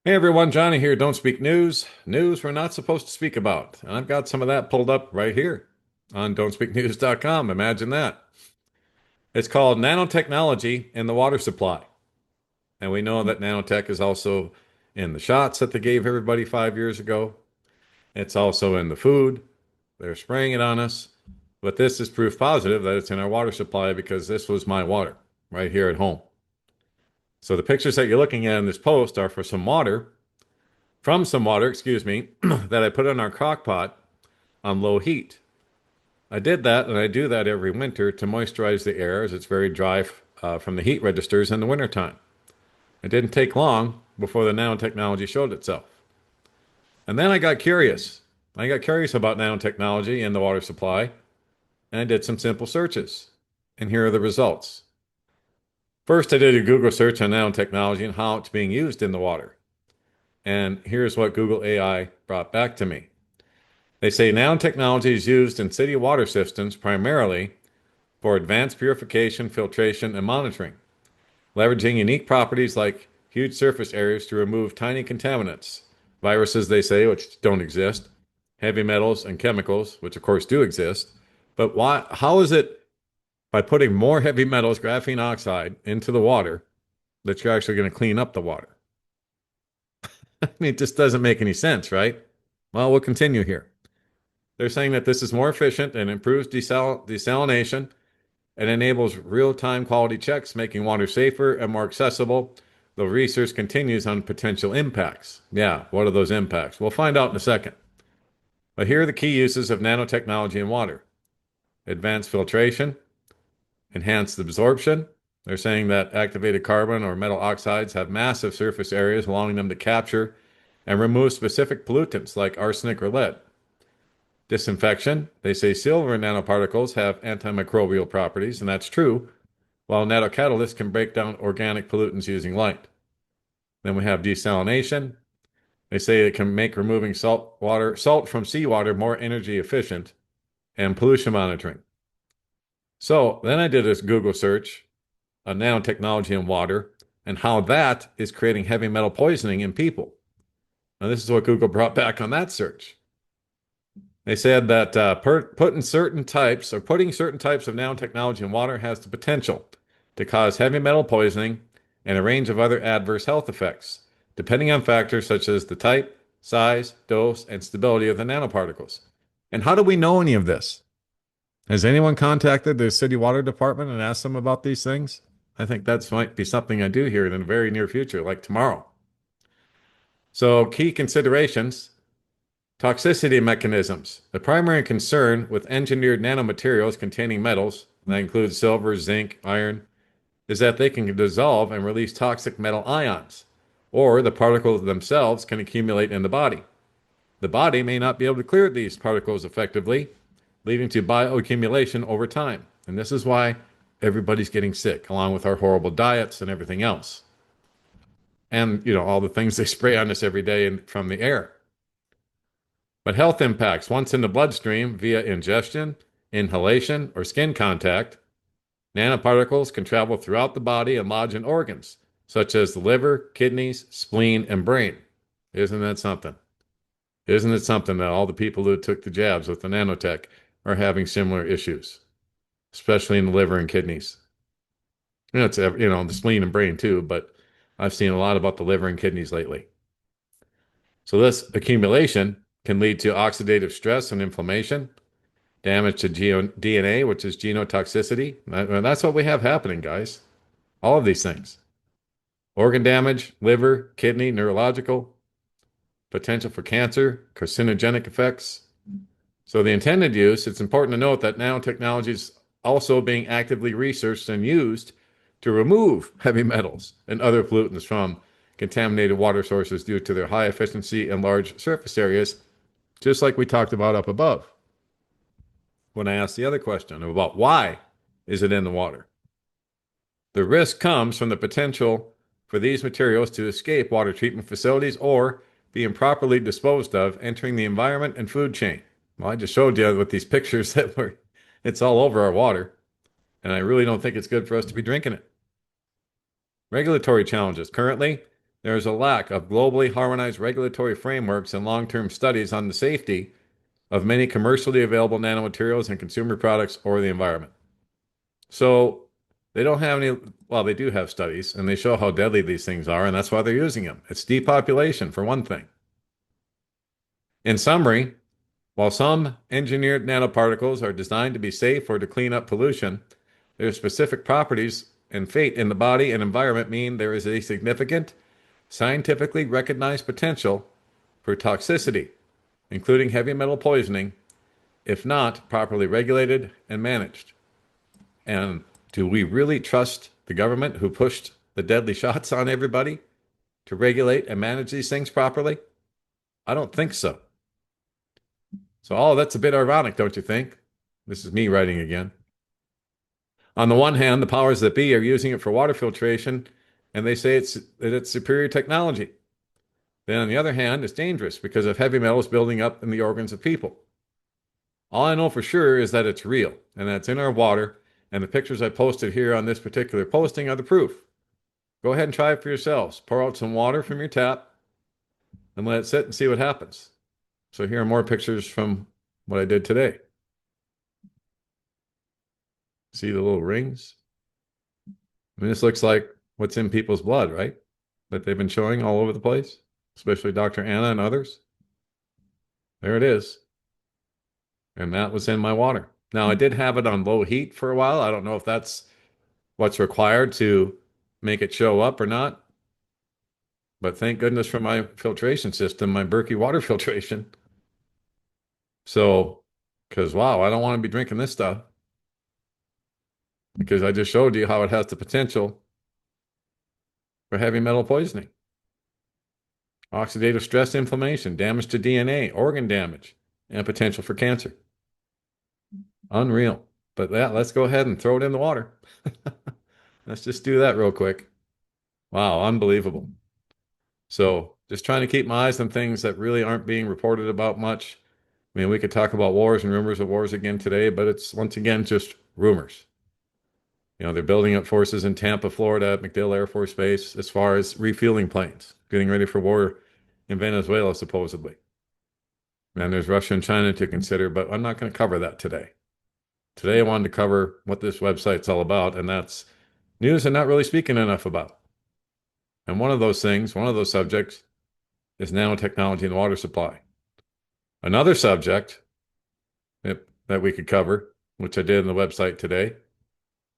Hey everyone, Johnny here. Don't speak news. News we're not supposed to speak about. And I've got some of that pulled up right here on don'tspeaknews.com. Imagine that. It's called nanotechnology in the water supply. And we know that nanotech is also in the shots that they gave everybody 5 years ago. It's also in the food. They're spraying it on us. But this is proof positive that it's in our water supply because this was my water right here at home. So the pictures that you're looking at in this post are from some water, excuse me, that I put in our crock pot on low heat. I did that, and I do that every winter to moisturize the air as it's very dry from the heat registers in the wintertime. It didn't take long before the nanotechnology showed itself. And then I got curious. I got curious about nanotechnology in the water supply, and I did some simple searches. And here are the results. First, I did a Google search on nanotechnology and how it's being used in the water. And here's what Google AI brought back to me. They say nanotechnology is used in city water systems primarily for advanced purification, filtration, and monitoring, leveraging unique properties like huge surface areas to remove tiny contaminants, viruses, they say, which don't exist, heavy metals, and chemicals, which of course do exist. But why? How is it by putting more heavy metals, graphene oxide, into the water that you're actually going to clean up the water? I mean, it just doesn't make any sense, right? Well, we'll continue here. They're saying that this is more efficient and improves desalination and enables real-time quality checks, making water safer and more accessible. The research continues on potential impacts. Yeah, what are those impacts? We'll find out in a second. But here are the key uses of nanotechnology in water. Advanced filtration, enhanced absorption. They're saying that activated carbon or metal oxides have massive surface areas, allowing them to capture and remove specific pollutants like arsenic or lead. Disinfection. They say silver nanoparticles have antimicrobial properties, and that's true, while nanocatalysts can break down organic pollutants using light. Then we have desalination. They say it can make removing salt from seawater more energy efficient, and pollution monitoring. So then I did this Google search on nanotechnology in water and how that is creating heavy metal poisoning in people. Now, this is what Google brought back on that search. They said that putting certain types of nanotechnology in water has the potential to cause heavy metal poisoning and a range of other adverse health effects, depending on factors such as the type, size, dose, and stability of the nanoparticles. And how do we know any of this? Has anyone contacted the city water department and asked them about these things? I think that might be something I do here in the very near future, like tomorrow. So, key considerations. Toxicity mechanisms. The primary concern with engineered nanomaterials containing metals, that includes silver, zinc, iron, is that they can dissolve and release toxic metal ions, or the particles themselves can accumulate in the body. The body may not be able to clear these particles effectively, leading to bioaccumulation over time. And this is why everybody's getting sick, along with our horrible diets and everything else. And, all the things they spray on us every day from the air. But health impacts, once in the bloodstream via ingestion, inhalation, or skin contact, nanoparticles can travel throughout the body and lodge in organs, such as the liver, kidneys, spleen, and brain. Isn't that something? Isn't it something that all the people who took the jabs with the nanotech are having similar issues, especially in the liver and kidneys? It's the spleen and brain too, but I've seen a lot about the liver and kidneys lately. So this accumulation can lead to oxidative stress and inflammation, damage to DNA, which is genotoxicity. That's what we have happening, guys. All of these things. Organ damage, liver, kidney, neurological, potential for cancer, carcinogenic effects. So the intended use, it's important to note that nanotechnology is also being actively researched and used to remove heavy metals and other pollutants from contaminated water sources due to their high efficiency and large surface areas, just like we talked about up above when I asked the other question about why is it in the water. The risk comes from the potential for these materials to escape water treatment facilities or be improperly disposed of, entering the environment and food chain. Well, I just showed you with these pictures that it's all over our water, and I really don't think it's good for us to be drinking it. Regulatory challenges. Currently, There is a lack of globally harmonized regulatory frameworks and long-term studies on the safety of many commercially available nanomaterials in consumer products or the environment. So they don't have any, well, they do have studies and they show how deadly these things are, and that's why they're using them. It's depopulation, for one thing. In summary, while some engineered nanoparticles are designed to be safe or to clean up pollution, their specific properties and fate in the body and environment mean there is a significant, scientifically recognized potential for toxicity, including heavy metal poisoning, if not properly regulated and managed. And do we really trust the government who pushed the deadly shots on everybody to regulate and manage these things properly? I don't think so. So, oh, that's a bit ironic, don't you think? This is me writing again. On the one hand, the powers that be are using it for water filtration, and they say it's superior technology. Then, on the other hand, it's dangerous because of heavy metals building up in the organs of people. All I know for sure is that it's real, and that it's in our water, and the pictures I posted here on this particular posting are the proof. Go ahead and try it for yourselves. Pour out some water from your tap and let it sit and see what happens. So here are more pictures from what I did today. See the little rings? I mean, this looks like what's in people's blood, right? That they've been showing all over the place, especially Dr. Anna and others. There it is. And that was in my water. Now, I did have it on low heat for a while. I don't know if that's what's required to make it show up or not. But thank goodness for my filtration system, my Berkey water filtration. So, because wow, I don't want to be drinking this stuff. Because I just showed you how it has the potential for heavy metal poisoning. Oxidative stress inflammation, damage to DNA, organ damage, and potential for cancer. Unreal. But yeah, let's go ahead and throw it in the water. Let's just do that real quick. Wow, unbelievable. So just trying to keep my eyes on things that really aren't being reported about much. I mean, we could talk about wars and rumors of wars again today, but it's once again just rumors. You know, they're building up forces in Tampa, Florida, at MacDill Air Force Base, as far as refueling planes, getting ready for war in Venezuela, supposedly. And there's Russia and China to consider, but I'm not going to cover that today. Today, I wanted to cover what this website's all about, and that's news I'm not really speaking enough about. And one of those things, one of those subjects, is nanotechnology and water supply. Another subject that we could cover, which I did on the website today,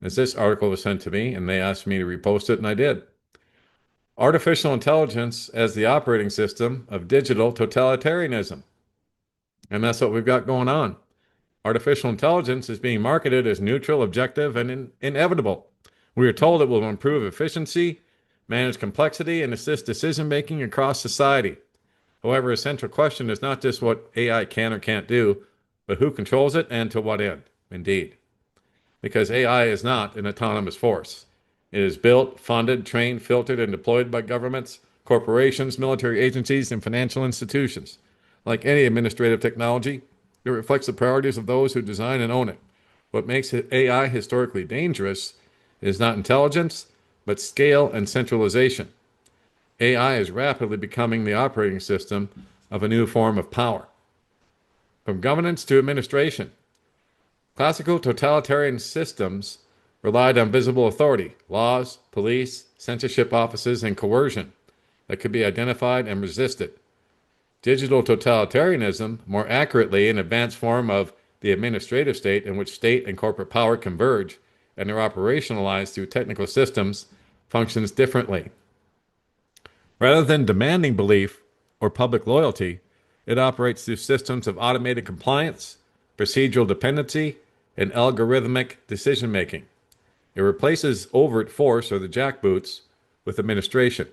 is this article was sent to me, and they asked me to repost it, and I did. Artificial intelligence as the operating system of digital totalitarianism. And that's what we've got going on. Artificial intelligence is being marketed as neutral, objective, and inevitable. We are told it will improve efficiency, manage complexity, and assist decision-making across society. However, a central question is not just what AI can or can't do, but who controls it and to what end, indeed. Because AI is not an autonomous force. It is built, funded, trained, filtered, and deployed by governments, corporations, military agencies, and financial institutions. Like any administrative technology, it reflects the priorities of those who design and own it. What makes AI historically dangerous is not intelligence, but scale and centralization. AI is rapidly becoming the operating system of a new form of power. From governance to administration, classical totalitarian systems relied on visible authority, laws, police, censorship offices, and coercion that could be identified and resisted. Digital totalitarianism, more accurately, an advanced form of the administrative state in which state and corporate power converge and are operationalized through technical systems, functions differently. Rather than demanding belief or public loyalty, it operates through systems of automated compliance, procedural dependency, and algorithmic decision-making. It replaces overt force or the jackboots with administration.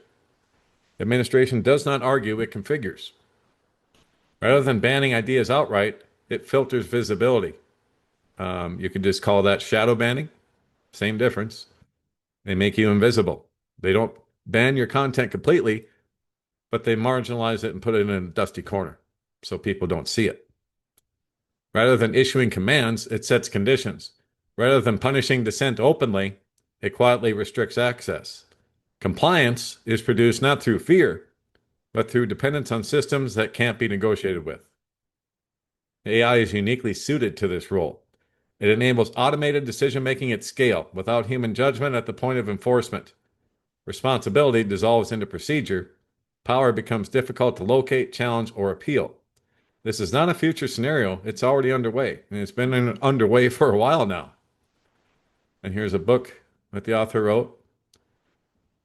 Administration does not argue, it configures. Rather than banning ideas outright, it filters visibility. You can just call that shadow banning. Same difference. They make you invisible. They don't ban your content completely, but they marginalize it and put it in a dusty corner so people don't see it. Rather than issuing commands, it sets conditions. Rather than punishing dissent openly, it quietly restricts access. Compliance is produced not through fear, but through dependence on systems that can't be negotiated with. AI is uniquely suited to this role. It enables automated decision making at scale without human judgment at the point of enforcement. Responsibility dissolves into procedure. Power becomes difficult to locate, challenge, or appeal. This is not a future scenario. It's already underway, and it's been underway for a while now. And here's a book that the author wrote,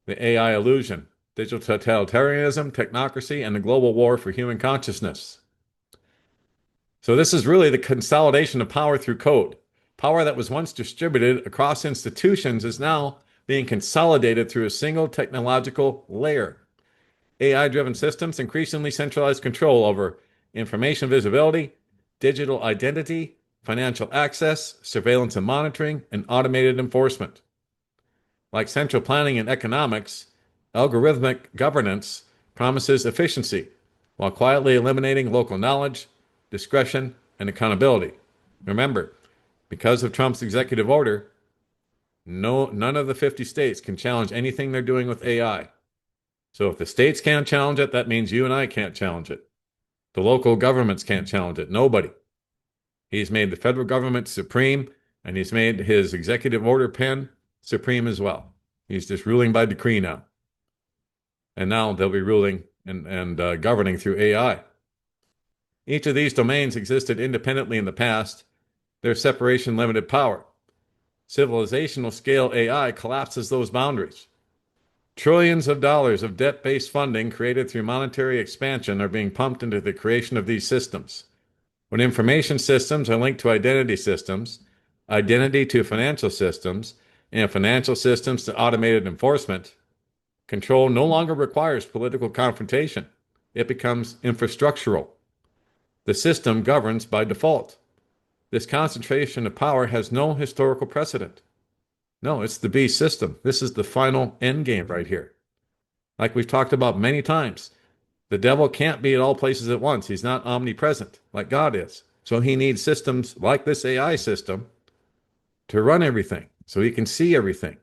The AI Illusion, Digital Totalitarianism, Technocracy, and the Global War for Human Consciousness. So this is really the consolidation of power through code. Power that was once distributed across institutions is now being consolidated through a single technological layer. AI-driven systems increasingly centralize control over information visibility, digital identity, financial access, surveillance and monitoring, and automated enforcement. Like central planning and economics, algorithmic governance promises efficiency while quietly eliminating local knowledge, discretion, and accountability. Remember, because of Trump's executive order, none of the 50 states can challenge anything they're doing with AI. So if the states can't challenge it, that means you and I can't challenge it. The local governments can't challenge it. Nobody. He's made the federal government supreme, and he's made his executive order pen supreme as well. He's just ruling by decree now. And now they'll be ruling and governing through AI. Each of these domains existed independently in the past. Their separation limited power. Civilizational scale AI collapses those boundaries. Trillions of dollars of debt-based funding created through monetary expansion are being pumped into the creation of these systems. When information systems are linked to identity systems, identity to financial systems, and financial systems to automated enforcement, control no longer requires political confrontation. It becomes infrastructural. The system governs by default. This concentration of power has no historical precedent. No, it's the beast system. This is the final end game right here. Like we've talked about many times, the devil can't be at all places at once. He's not omnipresent like God is. So he needs systems like this AI system to run everything so he can see everything.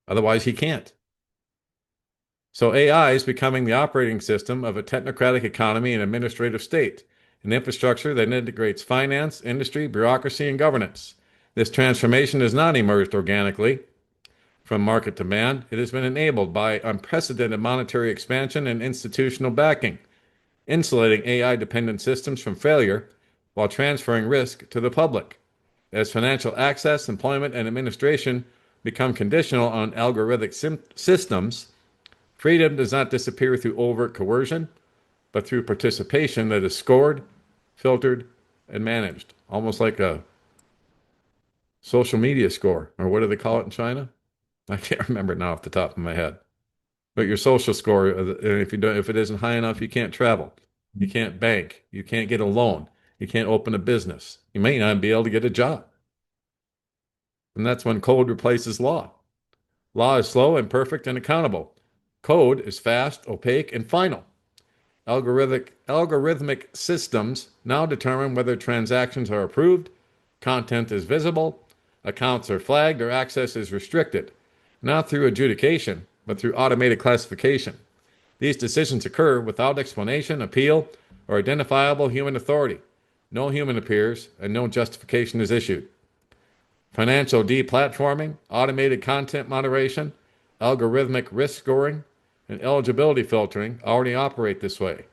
Otherwise, he can't. So AI is becoming the operating system of a technocratic economy and administrative state, an infrastructure that integrates finance, industry, bureaucracy, and governance. This transformation has not emerged organically from market demand. It has been enabled by unprecedented monetary expansion and institutional backing, insulating AI-dependent systems from failure while transferring risk to the public. As financial access, employment, and administration become conditional on algorithmic systems, freedom does not disappear through overt coercion, but through participation that is scored, filtered, and managed. Almost like a social media score, or what do they call it in China? I can't remember it now off the top of my head. But your social score, if it isn't high enough, you can't travel, you can't bank, you can't get a loan, you can't open a business, you may not be able to get a job. And that's when code replaces law. Law is slow, imperfect, and accountable. Code is fast, opaque, and final. Algorithmic systems now determine whether transactions are approved, content is visible, accounts are flagged, or access is restricted, not through adjudication, but through automated classification. These decisions occur without explanation, appeal, or identifiable human authority. No human appears, and no justification is issued. Financial deplatforming, automated content moderation, algorithmic risk scoring, and eligibility filtering already operate this way.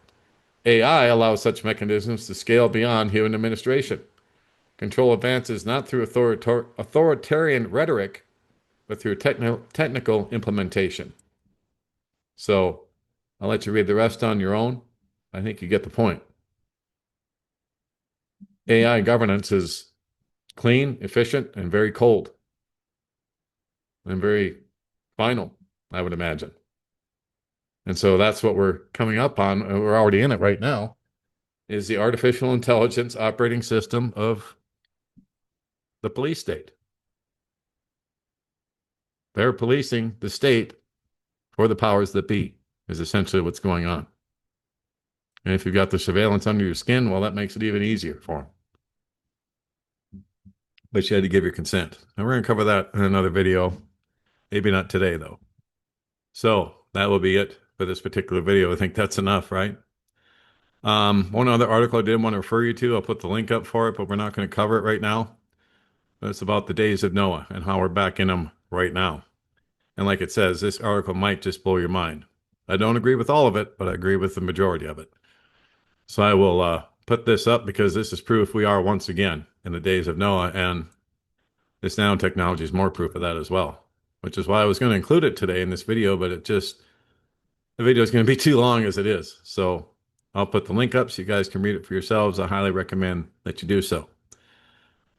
AI allows such mechanisms to scale beyond human administration. Control advances not through authoritarian rhetoric, but through technical implementation. So I'll let you read the rest on your own. I think you get the point. AI governance is clean, efficient, and very cold. And very final, I would imagine. And so that's what we're coming up on. We're already in it right now, is the artificial intelligence operating system of the police state. They're policing the state for the powers that be, is essentially what's going on. And if you've got the surveillance under your skin, well, that makes it even easier for them. But you had to give your consent. And we're going to cover that in another video. Maybe not today, though. So that will be it for this particular video. I think that's enough, right? One other article I did want to refer you to, I'll put the link up for it, but we're not going to cover it right now. But it's about the days of Noah and how we're back in them right now. And like it says, this article might just blow your mind. I don't agree with all of it, but I agree with the majority of it. So I will put this up because this is proof we are once again in the days of Noah, and this nanotechnology is more proof of that as well, which is why I was going to include it today in this video, but the video is going to be too long as it is. So I'll put the link up so you guys can read it for yourselves. I highly recommend that you do so.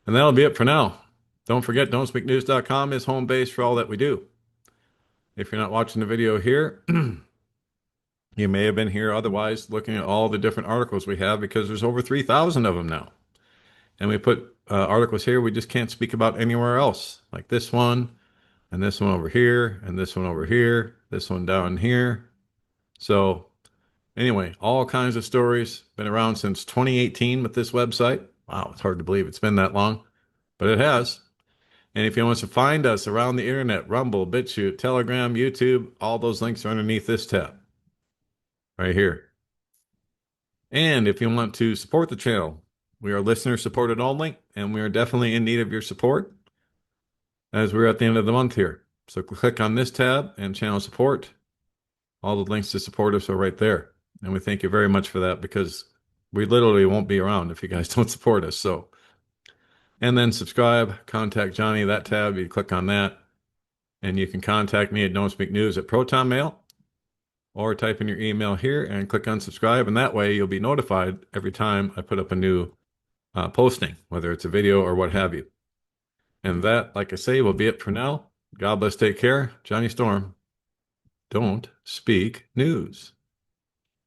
And that'll be it for now. Don't forget, don'tspeaknews.com is home base for all that we do. If you're not watching the video here, you may have been here otherwise looking at all the different articles we have because there's over 3,000 of them now. And we put articles here we just can't speak about anywhere else, like this one, and this one over here, and this one over here, this one down here. So anyway, all kinds of stories. Been around since 2018 with this website. Wow, it's hard to believe it's been that long, but it has. And if you want to find us around the internet, Rumble, BitChute, Telegram, YouTube, all those links are underneath this tab right here. And if you want to support the channel, we are listener supported only, and we are definitely in need of your support as we're at the end of the month here. So click on this tab and channel support. All the links to support us are right there. And we thank you very much for that because we literally won't be around if you guys don't support us. So, and then subscribe, contact Johnny, that tab, you click on that. And you can contact me at Don't Speak News at Proton Mail, or type in your email here and click on subscribe. And that way you'll be notified every time I put up a new posting, whether it's a video or what have you. And that, like I say, will be it for now. God bless, take care. Johnny Storm, Don't Speak News.